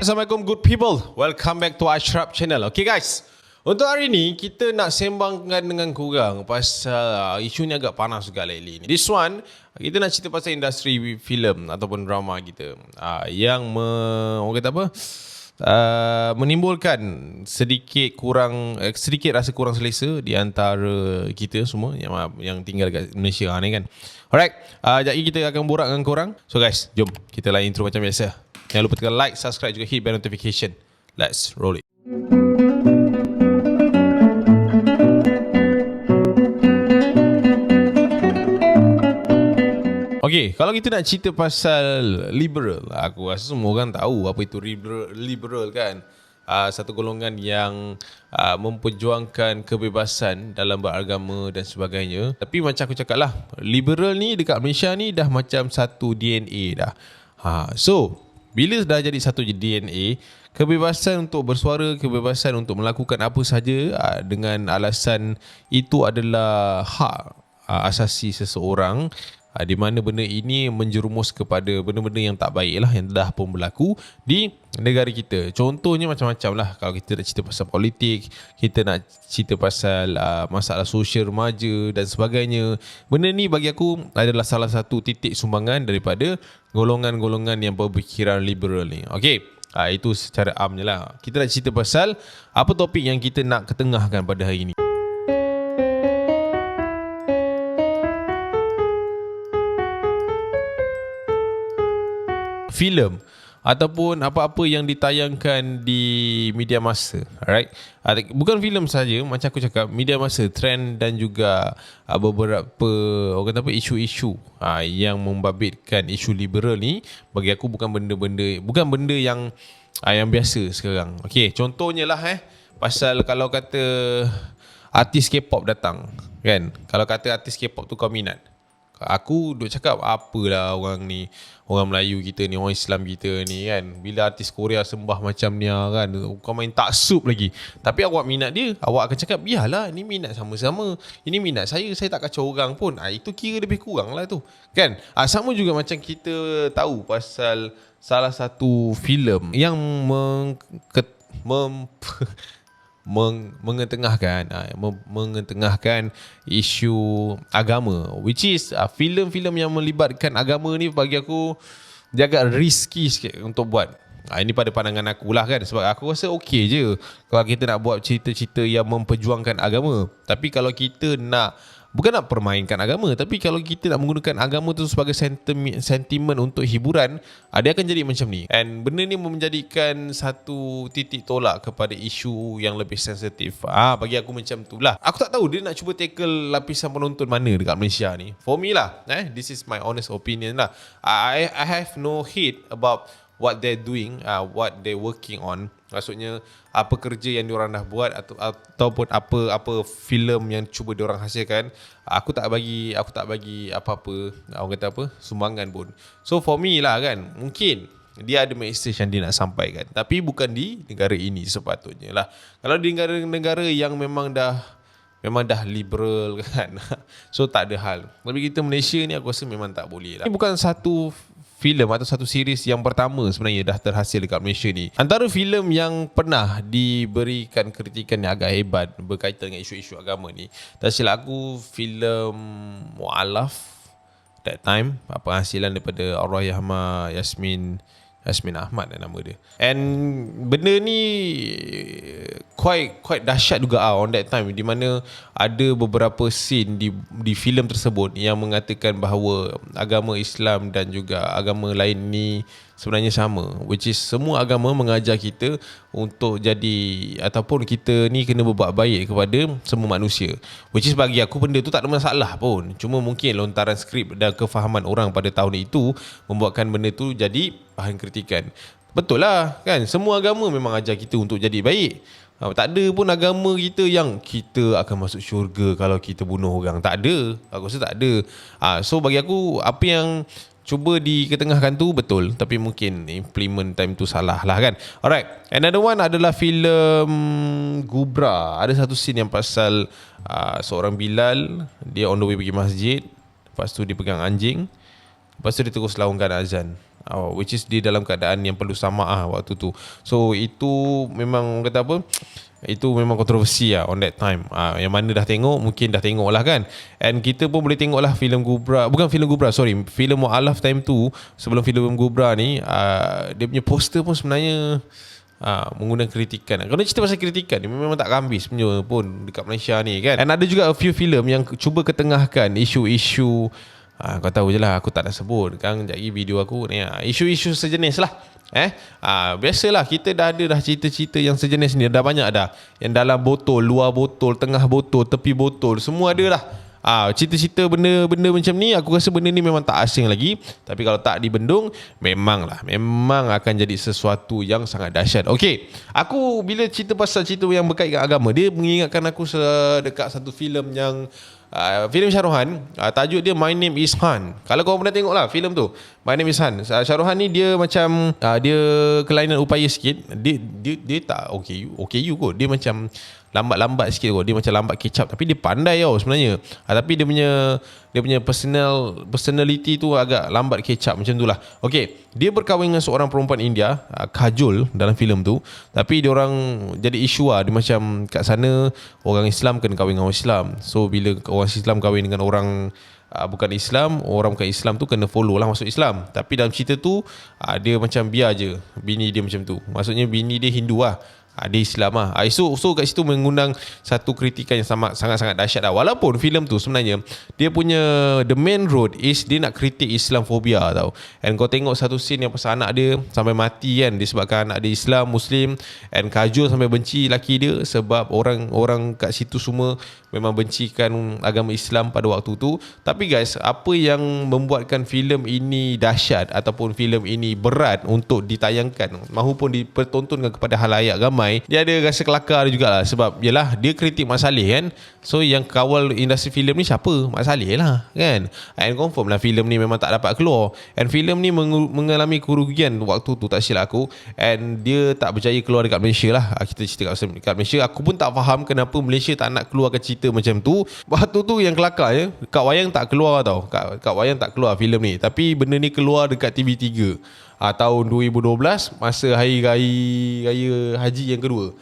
Assalamualaikum good people. Welcome back to Ashraf channel. Okay guys, untuk hari ni kita nak sembangkan dengan korang pasal isu ni agak panas juga lately ni. This one kita nak cerita pasal industri filem ataupun drama kita yang orang kata apa? Menimbulkan sedikit rasa kurang selesa di antara kita semua yang tinggal dekat Malaysia ni kan. Alright, jadi kita akan borak dengan korang. So guys, jom kita lain intro macam biasa. Jangan lupa tekan like, subscribe juga hit bell notification. Let's roll it. Okay, kalau kita nak cerita pasal liberal, aku rasa semua orang tahu apa itu liberal kan. Satu golongan yang memperjuangkan kebebasan dalam beragama dan sebagainya. Tapi macam aku cakap lah, liberal ni dekat Malaysia ni dah macam satu DNA dah. So bila dah jadi satu DNA, kebebasan untuk bersuara, kebebasan untuk melakukan apa saja dengan alasan itu adalah hak asasi seseorang, di mana benda ini menjerumus kepada benda-benda yang tak baik lah, yang dah pun berlaku di negara kita. Contohnya macam-macam lah. Kalau kita nak cerita pasal politik, kita nak cerita pasal masalah sosial remaja dan sebagainya. Benda ni bagi aku adalah salah satu titik sumbangan daripada golongan-golongan yang berfikiran liberal ni. Okay, itu secara amnya lah. Kita nak cerita pasal apa topik yang kita nak ketengahkan pada hari ini. Filem ataupun apa-apa yang ditayangkan di media massa, alright? Bukan filem saja, macam aku cakap, media massa, trend dan juga beberapa orang kata apa, isu-isu yang membabitkan isu liberal ni, bagi aku bukan benda yang biasa sekarang. Okey, contohnya lah pasal kalau kata artis K-pop datang, kan? Kalau kata artis K-pop tu kau minat, aku duk cakap apalah orang ni, orang Melayu kita ni, orang Islam kita ni kan, bila artis Korea sembah macam ni kan, kau main taksub lagi. Tapi awak minat dia, awak akan cakap biarlah, ni minat sama-sama, ini minat saya tak kacau orang pun. Itu kira lebih kurang lah tu kan. Sama juga macam kita tahu pasal salah satu filem yang mengetengahkan isu agama, which is filem-filem yang melibatkan agama ni bagi aku dia agak risky sikit untuk buat. Ini pada pandangan aku lah kan, sebab aku rasa okey je kalau kita nak buat cerita-cerita yang memperjuangkan agama. Tapi kalau kita bukan nak permainkan agama, tapi kalau kita nak menggunakan agama tu sebagai sentimen untuk hiburan, dia akan jadi macam ni. And benda ni menjadikan satu titik tolak kepada isu yang lebih sensitif. Bagi aku macam tu lah. Aku tak tahu dia nak cuba tackle lapisan penonton mana dekat Malaysia ni. For me lah, this is my honest opinion lah. I have no hate about what they're doing, what they're working on. Maksudnya apa kerja yang diorang dah buat ataupun apa filem yang cuba diorang hasilkan, aku tak bagi apa-apa orang kata apa sumbangan pun. So for me lah kan, mungkin dia ada message yang dia nak sampaikan, tapi bukan di negara ini sepatutnya lah. Kalau di negara-negara yang memang dah liberal kan, so tak ada hal. Tapi kita Malaysia ni aku rasa memang tak boleh lah. Ini bukan satu filem atau satu series yang pertama sebenarnya dah terhasil dekat Malaysia ni. Antara filem yang pernah diberikan kritikan yang agak hebat berkaitan dengan isu-isu agama ni, tak silap aku, filem Mu'alaf that time, penghasilan daripada Allahyarhamah Yasmin Ahmad nama dia. And benda ni quite dahsyat juga on that time, di mana ada beberapa scene di filem tersebut yang mengatakan bahawa agama Islam dan juga agama lain ni sebenarnya sama, which is semua agama mengajar kita untuk jadi ataupun kita ni kena berbuat baik kepada semua manusia, which is bagi aku benda tu tak ada masalah pun. Cuma mungkin lontaran skrip dan kefahaman orang pada tahun itu membuatkan benda tu jadi bahan kritikan. Betul lah kan, semua agama memang ajar kita untuk jadi baik. Tak ada pun agama kita yang kita akan masuk syurga kalau kita bunuh orang. Tak ada, aku rasa tak ada. So bagi aku apa yang cuba diketengahkan tu betul, tapi mungkin implement time tu salah lah kan. Alright, another one adalah filem Gubra. Ada satu scene yang pasal seorang Bilal, dia on the way pergi masjid, lepas tu dia pegang anjing, lepas tu dia terus laungkan azan. which is dia dalam keadaan yang perlu samaah waktu tu. So itu memang kata apa, itu memang kontroversi lah on that time. Yang mana dah tengok, mungkin dah tengok lah kan. And kita pun boleh tengok lah filem Gubra. Bukan filem Gubra, sorry, filem Mu'alaf time tu. Sebelum filem Gubra ni, dia punya poster pun sebenarnya menggunakan kritikan. Kalau cerita pasal kritikan ni memang tak habis punya pun dekat Malaysia ni kan. And ada juga a few filem yang cuba ketengahkan isu-isu, kau tahu je lah, aku tak nak sebut kan, sekejap lagi video aku ni, isu-isu sejenis lah. Biasalah kita dah ada dah cerita-cerita yang sejenis ni, dah banyak dah. Yang dalam botol, luar botol, tengah botol, tepi botol, semua ada lah. Cerita-cerita benda-benda macam ni, aku rasa benda ni memang tak asing lagi. Tapi kalau tak dibendung, memang akan jadi sesuatu yang sangat dahsyat. Okey, aku bila cerita pasal cerita yang berkait dengan agama, dia mengingatkan aku dekat satu filem yang filem Shah Rukh Khan, tajuk dia My Name Is Han. Kalau korang pernah tengok lah filem tu, My Name Is Han. Shah Rukh Khan ni dia macam dia kelainan upaya sikit. Dia tak OKU kot. Dia macam lambat sikit kot. Dia macam lambat kecap, tapi dia pandai tau sebenarnya. Tapi dia punya personality tu agak lambat kecap macam tu lah. Okay, dia berkahwin dengan seorang perempuan India, Kajol dalam filem tu. Tapi dia orang jadi isu lah. Dia macam kat sana orang Islam kena kahwin dengan orang Islam. So bila orang Islam kahwin dengan orang bukan Islam, orang bukan Islam tu kena follow lah masuk Islam. Tapi dalam cerita tu dia macam biar je bini dia macam tu. Maksudnya bini dia Hindu lah, dia Islam lah. So kat situ mengundang satu kritikan yang sangat-sangat dahsyat lah. Walaupun filem tu sebenarnya dia punya the main road is dia nak kritik Islamphobia tau. And kau tengok satu scene yang pasal anak dia sampai mati kan, disebabkan anak dia Islam, Muslim. And Kajol sampai benci laki dia sebab orang-orang kat situ semua memang bencikan agama Islam pada waktu tu. Tapi guys, apa yang membuatkan filem ini dahsyat ataupun filem ini berat untuk ditayangkan mahupun dipertontonkan kepada halayak ramai, dia ada rasa kelakar jugalah. Sebab yelah, dia kritik Mat Salleh kan. So yang kawal industri filem ni siapa? Mat Salleh lah kan. And confirm lah filem ni memang tak dapat keluar. And filem ni mengalami kerugian waktu tu, tak silap aku. And dia tak berjaya keluar dekat Malaysia lah. Kita cerita kat Malaysia. Aku pun tak faham kenapa Malaysia tak nak keluarkan cerita macam tu. Waktu tu yang kelakar je, Kak Wayang tak keluar tau. Kak Wayang tak keluar filem ni. Tapi benda ni keluar dekat TV3 tahun 2012, masa hari raya haji yang kedua.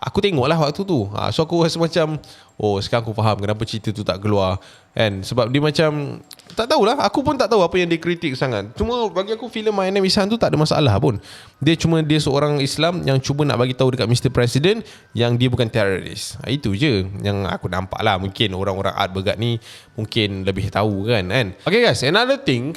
Aku tengok lah waktu tu. So aku rasa macam, oh sekarang aku faham kenapa cerita tu tak keluar kan. Sebab dia macam, tak tahulah, aku pun tak tahu apa yang dia kritik sangat. Cuma bagi aku filem My Name Is Han tu tak ada masalah pun. Dia seorang Islam yang cuba nak bagi tahu dekat Mr. President yang dia bukan teroris. Itu je yang aku nampak lah. Mungkin orang-orang art bergat ni mungkin lebih tahu kan. Okay guys, another thing,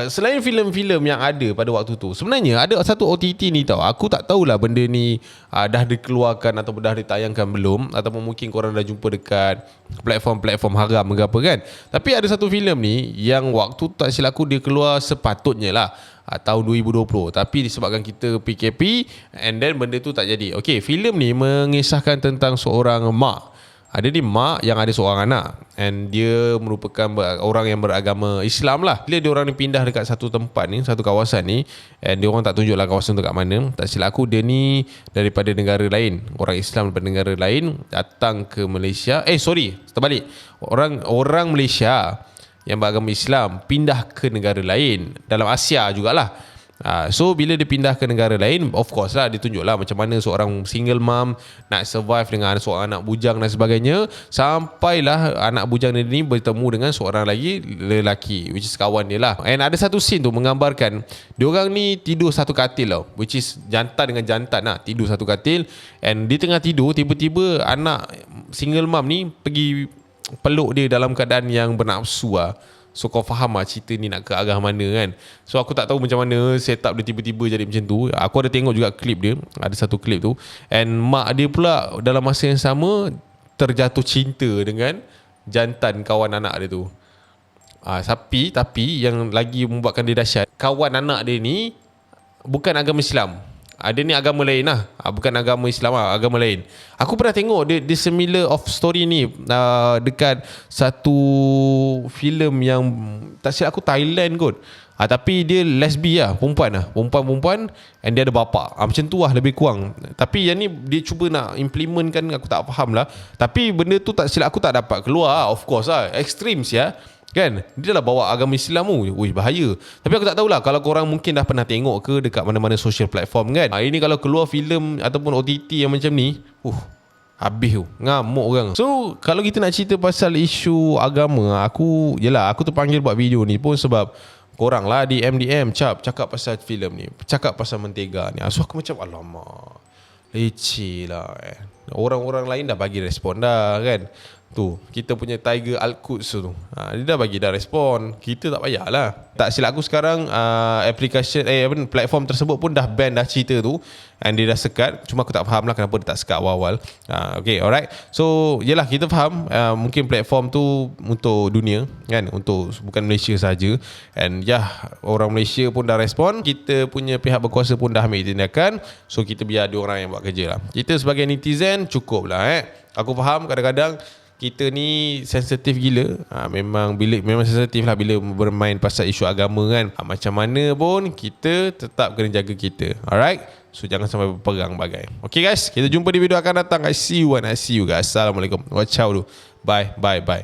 selain filem-filem yang ada pada waktu tu, sebenarnya ada satu OTT ni tau. Aku tak tahulah benda ni dah dikeluarkan ataupun dah ditayangkan belum, ataupun mungkin korang dah jumpa dekat platform-platform haram ke apa kan. Tapi ada satu filem ni yang waktu tak silap aku dia keluar sepatutnya lah tahun 2020, tapi disebabkan kita PKP and then benda tu tak jadi. Okay, filem ni mengisahkan tentang seorang mak. Ada ni mak yang ada seorang anak, and dia merupakan orang yang beragama Islam lah. Bila dia orang ni pindah dekat satu tempat ni, satu kawasan ni, and dia orang tak tunjuk lah kawasan tu kat mana. Tak silap aku dia ni daripada negara lain, orang Islam daripada negara lain datang ke Malaysia. Terbalik. Orang Malaysia yang beragama Islam pindah ke negara lain dalam Asia jugalah. So bila dia pindah ke negara lain, of course lah dia tunjuk lah macam mana seorang single mom nak survive dengan seorang anak bujang dan sebagainya. Sampailah anak bujang dia ni bertemu dengan seorang lagi lelaki, which is kawan dia lah. And ada satu scene tu menggambarkan diorang ni tidur satu katil tau, which is jantan dengan jantan lah, tidur satu katil. And di tengah tidur, tiba-tiba anak single mom ni pergi peluk dia dalam keadaan yang bernafsu lah. So kau faham lah cerita ni nak ke arah mana kan. So aku tak tahu macam mana set up dia tiba-tiba jadi macam tu. Aku ada tengok juga klip dia, ada satu klip tu. And mak dia pula dalam masa yang sama terjatuh cinta dengan jantan kawan anak dia tu. Tapi yang lagi membuatkan dia dahsyat, kawan anak dia ni bukan agama Islam. Dia ni agama lain lah, bukan agama Islam lah, agama lain. Aku pernah tengok dia similar of story ni dekat satu filem yang tak silap aku Thailand kot. Tapi dia lesbi lah, perempuan, and dia ada bapa. Macam tu lah lebih kurang. Tapi yang ni dia cuba nak implementkan, aku tak faham lah. Tapi benda tu tak silap aku tak dapat keluar, of course lah. Extremes ya. Kan? Dia dah bawa agama Islam tu. Wih, bahaya. Tapi aku tak tahulah kalau korang mungkin dah pernah tengok ke dekat mana-mana social platform kan. Ini kalau keluar filem ataupun OTT yang macam ni, habis tu. Ngamuk orang. So, kalau kita nak cerita pasal isu agama, aku terpanggil buat video ni pun sebab korang lah di MDM cakap pasal filem ni, cakap pasal Mentega ni. So aku macam alamak, leceh lah. Orang-orang lain dah bagi respon dah kan. Tu, kita punya Tiger Al-Quds tu, dia dah bagi dah respon. Kita tak payahlah. Tak silap aku sekarang platform tersebut pun dah ban dah cerita tu, and dia dah sekat. Cuma aku tak faham lah kenapa dia tak sekat awal-awal. Okay, alright. So yelah, kita faham mungkin platform tu untuk dunia kan, untuk bukan Malaysia saja. And orang Malaysia pun dah respon, kita punya pihak berkuasa pun dah ambil tindakan. So kita biar ada orang yang buat kerja lah. Kita sebagai netizen cukup lah. Aku faham kadang-kadang kita ni sensitif gila. Memang sensitif lah bila bermain pasal isu agama kan. Macam mana pun kita tetap kena jaga kita. Alright. So jangan sampai berperang bagai. Okay guys, kita jumpa di video akan datang. I see you guys. Assalamualaikum. Watch out tu. Bye.